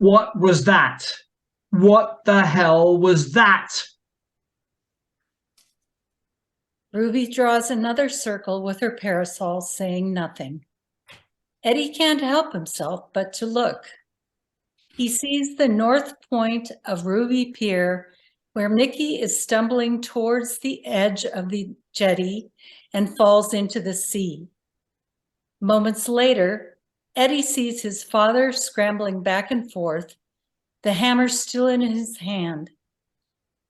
What was that? What the hell was that? Ruby draws another circle with her parasol, saying nothing. Eddie can't help himself but to look. He sees the north point of Ruby Pier, where Mickey is stumbling towards the edge of the jetty and falls into the sea. Moments later, Eddie sees his father scrambling back and forth, the hammer still in his hand.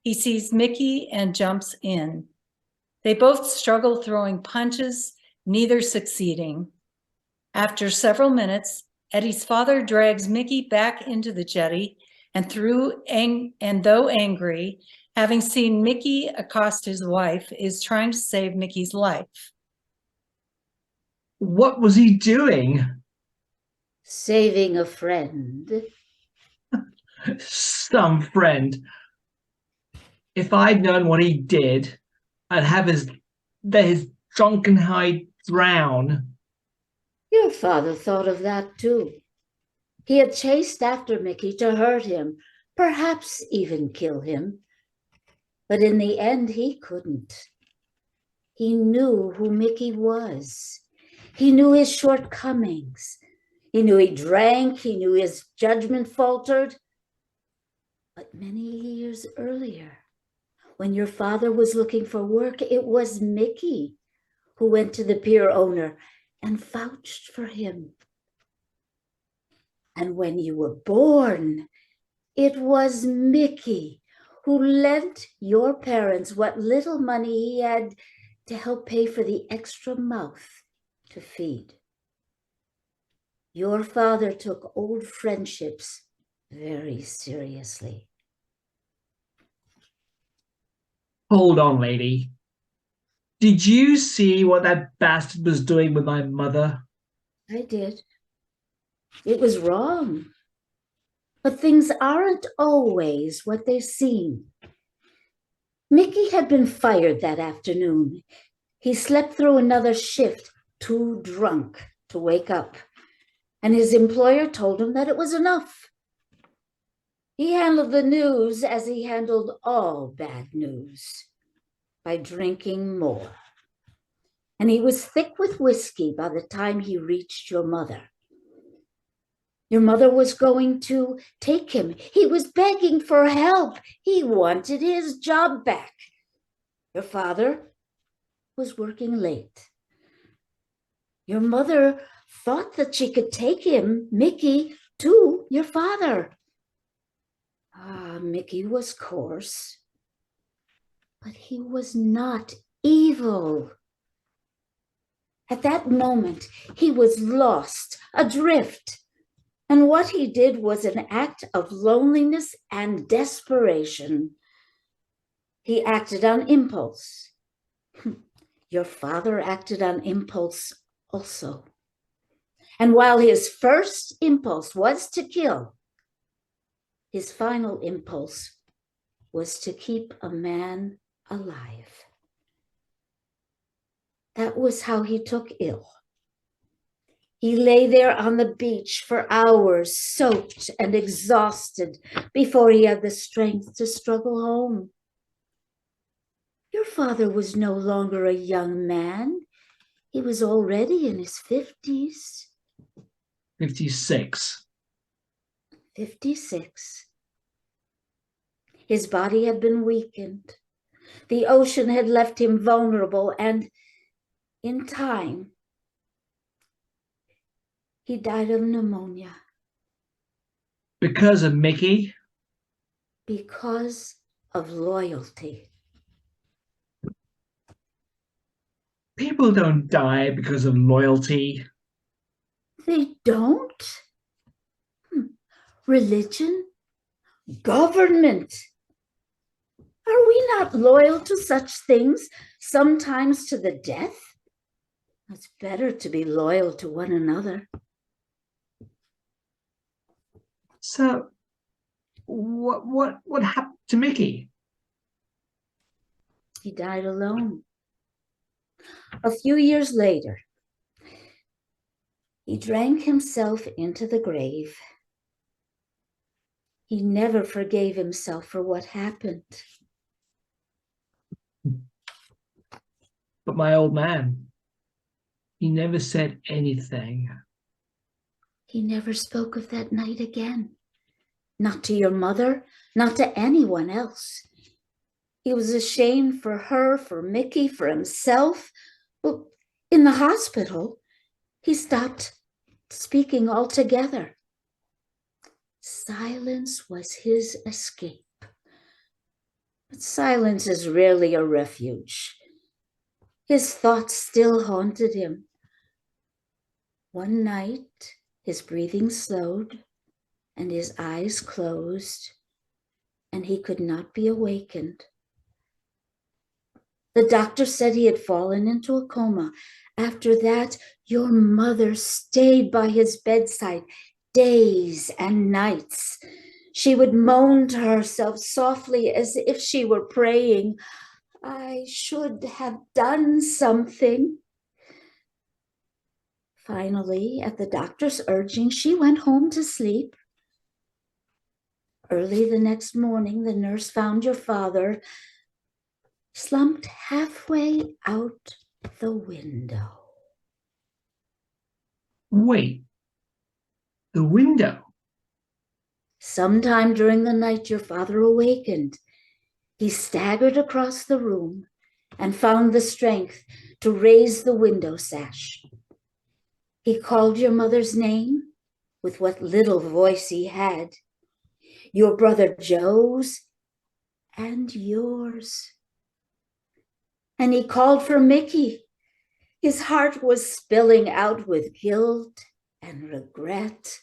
He sees Mickey and jumps in. They both struggle throwing punches, neither succeeding. After several minutes, Eddie's father drags Mickey back into the jetty, and though angry, having seen Mickey accost his wife, is trying to save Mickey's life. What was he doing? Saving a friend. Some friend. If I'd known what he did, I'd have his drunken hide drown. Your father thought of that too. He had chased after Mickey to hurt him, perhaps even kill him. But in the end, he couldn't. He knew who Mickey was. He knew his shortcomings. He knew he drank. He knew his judgment faltered. But many years earlier, when your father was looking for work, it was Mickey who went to the pier owner and vouched for him. And when you were born, it was Mickey who lent your parents what little money he had to help pay for the extra mouth to feed. Your father took old friendships very seriously. Hold on, lady. Did you see what that bastard was doing with my mother? I did. It was wrong. But things aren't always what they seem. Mickey had been fired that afternoon. He slept through another shift, too drunk to wake up, and his employer told him that it was enough. He handled the news as he handled all bad news, by drinking more. And he was thick with whiskey by the time he reached your mother. Your mother was going to take him. He was begging for help. He wanted his job back. Your father was working late. Your mother thought that she could take him, Mickey, to your father. Mickey was coarse, but he was not evil. At that moment, he was lost, adrift. And what he did was an act of loneliness and desperation. He acted on impulse. Your father acted on impulse also. And while his first impulse was to kill, his final impulse was to keep a man alive. That was how he took ill. He lay there on the beach for hours, soaked and exhausted, before he had the strength to struggle home. Your father was no longer a young man. He was already in his 50s. 56. 56. His body had been weakened. The ocean had left him vulnerable, and in time, he died of pneumonia. Because of Mickey? Because of loyalty. People don't die because of loyalty. They don't? Religion? Government? Are we not loyal to such things, sometimes to the death? It's better to be loyal to one another. So, what happened to Mickey? He died alone. A few years later, he drank himself into the grave. He never forgave himself for what happened. But my old man, he never said anything. He never spoke of that night again. Not to your mother, not to anyone else. He was ashamed for her, for Mickey, for himself. Well, in the hospital, he stopped speaking altogether. Silence was his escape. But silence is rarely a refuge. His thoughts still haunted him. One night, his breathing slowed and his eyes closed, and he could not be awakened. The doctor said he had fallen into a coma. After that, your mother stayed by his bedside days and nights. She would moan to herself softly as if she were praying, "I should have done something." Finally, at the doctor's urging, she went home to sleep. Early the next morning, the nurse found your father slumped halfway out the window. Wait, the window? Sometime during the night, your father awakened. He staggered across the room and found the strength to raise the window sash. He called your mother's name with what little voice he had, your brother Joe's and yours. And he called for Mickey. His heart was spilling out with guilt and regret.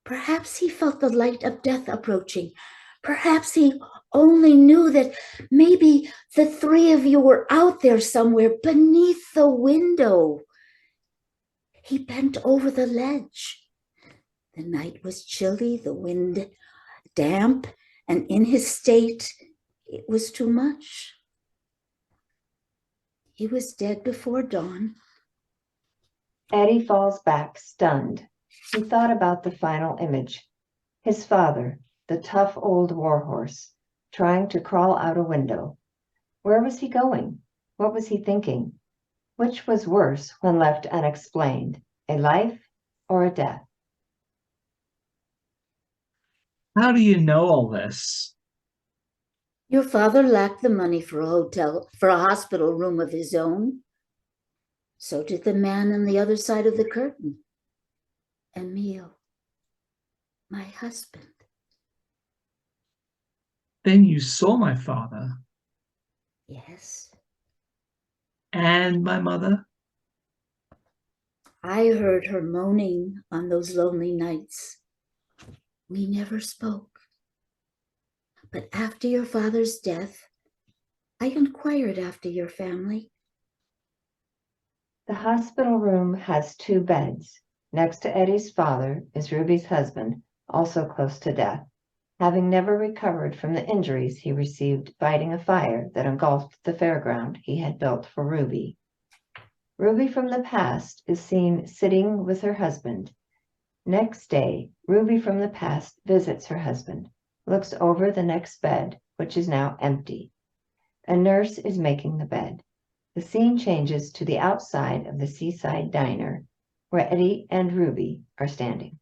Perhaps he felt the light of death approaching. Perhaps he only knew that maybe the three of you were out there somewhere beneath the window. He bent over the ledge. The night was chilly, the wind damp, and in his state, it was too much. He was dead before dawn. Eddie falls back, stunned. He thought about the final image. His father, the tough old warhorse, trying to crawl out a window. Where was he going? What was he thinking? Which was worse when left unexplained, a life or a death? How do you know all this? Your father lacked the money for a hospital room of his own. So did the man on the other side of the curtain. Emile, my husband. Then you saw my father Yes, and my mother? I heard her moaning on those lonely nights. We never spoke. But after your father's death, I inquired after your family. The hospital room has 2 beds. Next to Eddie's father is Ruby's husband, also close to death, having never recovered from the injuries he received fighting a fire that engulfed the fairground he had built for Ruby. Ruby from the past is seen sitting with her husband. Next day, Ruby from the past visits her husband, looks over the next bed, which is now empty. A nurse is making the bed. The scene changes to the outside of the seaside diner, where Eddie and Ruby are standing.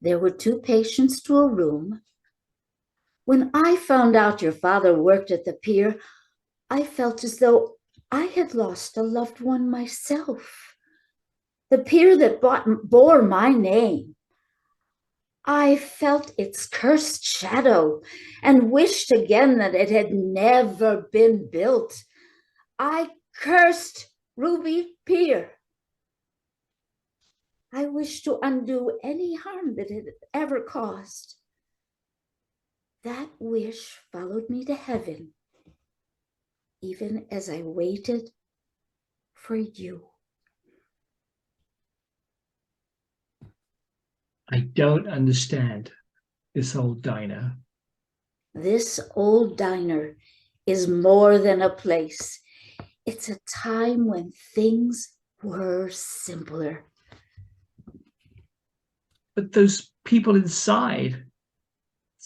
There were 2 patients to a room. When I found out your father worked at the pier, I felt as though I had lost a loved one myself. The pier that bore my name. I felt its cursed shadow and wished again that it had never been built. I cursed Ruby Pier. I wished to undo any harm that it had ever caused. That wish followed me to heaven, even as I waited for you. I don't understand this old diner. This old diner is more than a place. It's a time when things were simpler. But those people inside.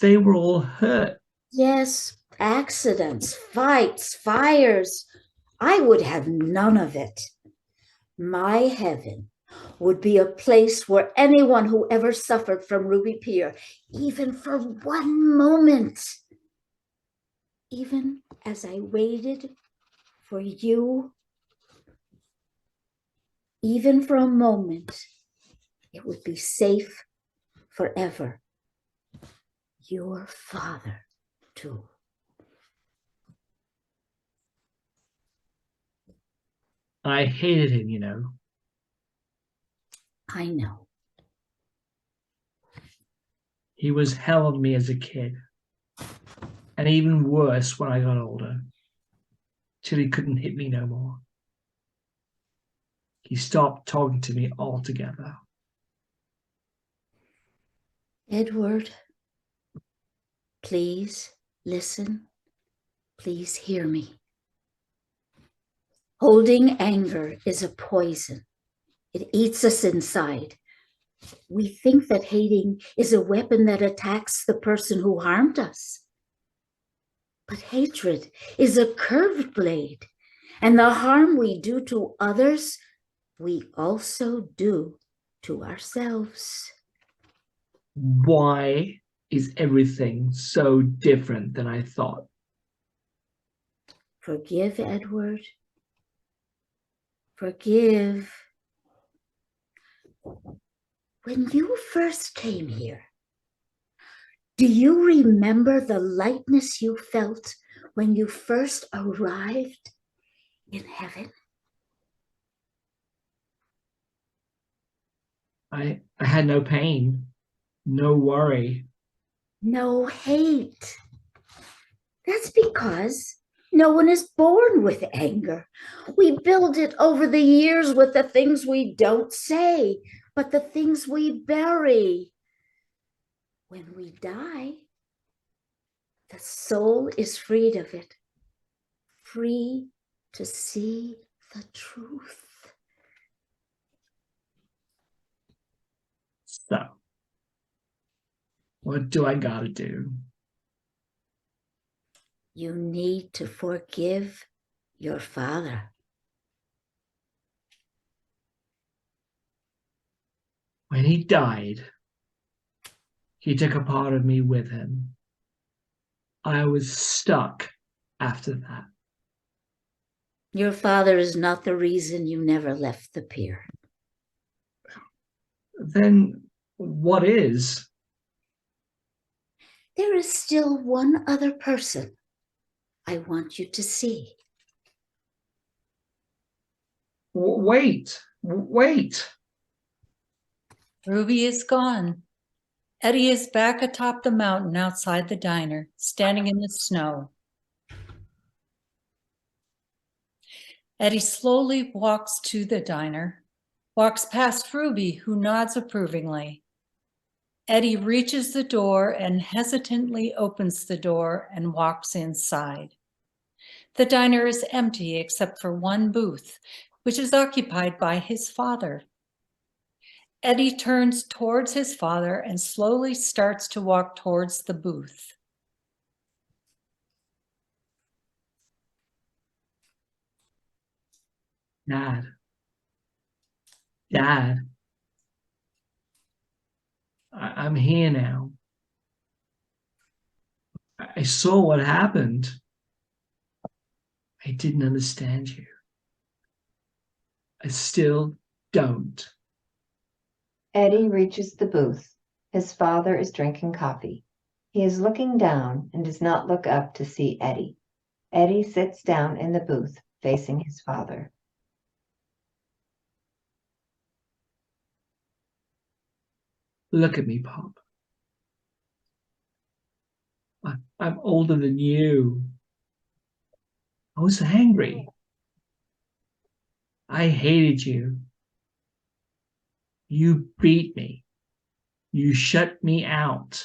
They were all hurt. Yes, accidents, fights, fires. I would have none of it. My heaven would be a place where anyone who ever suffered from Ruby Pier, even for one moment, even as I waited for you, even for a moment, it would be safe forever. Your father, too. I hated him, you know. I know. He was hell on me as a kid. And even worse when I got older. Till he couldn't hit me no more. He stopped talking to me altogether. Edward, please listen. Please hear me. Holding anger is a poison. It eats us inside. We think that hating is a weapon that attacks the person who harmed us. But hatred is a curved blade, and the harm we do to others, we also do to ourselves. Why is everything so different than I thought? Forgive, Edward. Forgive. When you first came here, do you remember the lightness you felt when you first arrived in heaven? I had no pain, no worry. No hate. That's because no one is born with anger. We build it over the years with the things we don't say, but the things we bury. When we die, the soul is freed of it, free to see the truth. So, what do I gotta do? You need to forgive your father. When he died, he took a part of me with him. I was stuck after that. Your father is not the reason you never left the pier. Then what is? There is still one other person I want you to see. Wait. Ruby is gone. Eddie is back atop the mountain outside the diner, standing in the snow. Eddie slowly walks to the diner, walks past Ruby, who nods approvingly. Eddie reaches the door and hesitantly opens the door and walks inside. The diner is empty except for one booth, which is occupied by his father. Eddie turns towards his father and slowly starts to walk towards the booth. Dad, I'm here now. I saw what happened. I didn't understand you. I still don't. Eddie reaches the booth. His father is drinking coffee. He is looking down and does not look up to see Eddie. Eddie sits down in the booth, facing his father. Look at me, Pop. I'm older than you. I was angry. I hated you. You beat me. You shut me out.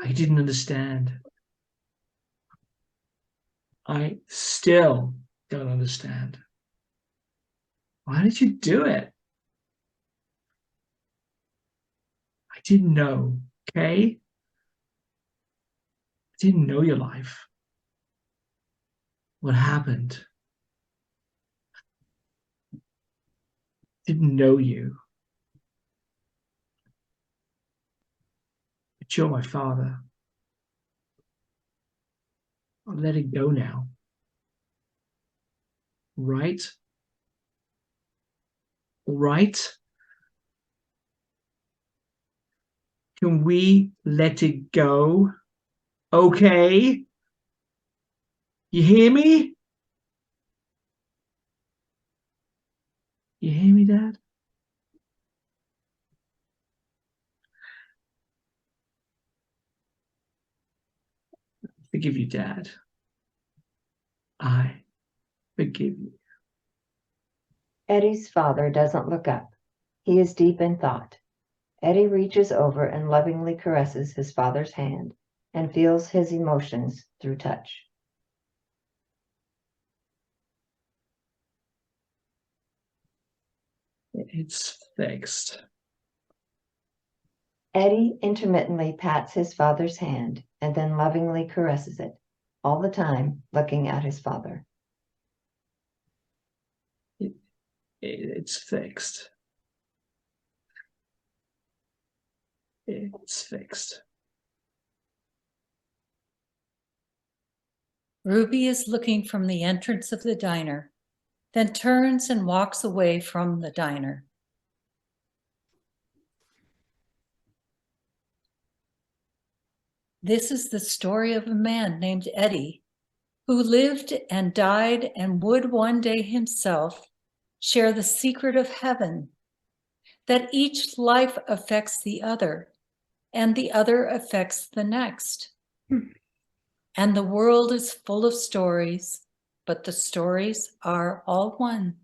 I didn't understand. I still don't understand. Why did you do it? I didn't know, okay? I didn't know your life. What happened? Didn't know you. But you're my father. I'll let it go now. Right? Right? Can we let it go? Okay? You hear me? You hear me, Dad? Forgive you, Dad. I forgive you. Eddie's father doesn't look up. He is deep in thought. Eddie reaches over and lovingly caresses his father's hand and feels his emotions through touch. It's fixed. Eddie intermittently pats his father's hand and then lovingly caresses it, all the time looking at his father. It's fixed. It's fixed. Ruby is looking from the entrance of the diner, then turns and walks away from the diner. This is the story of a man named Eddie, who lived and died and would one day himself share the secret of heaven, that each life affects the other, and the other affects the next. And the world is full of stories, but the stories are all one.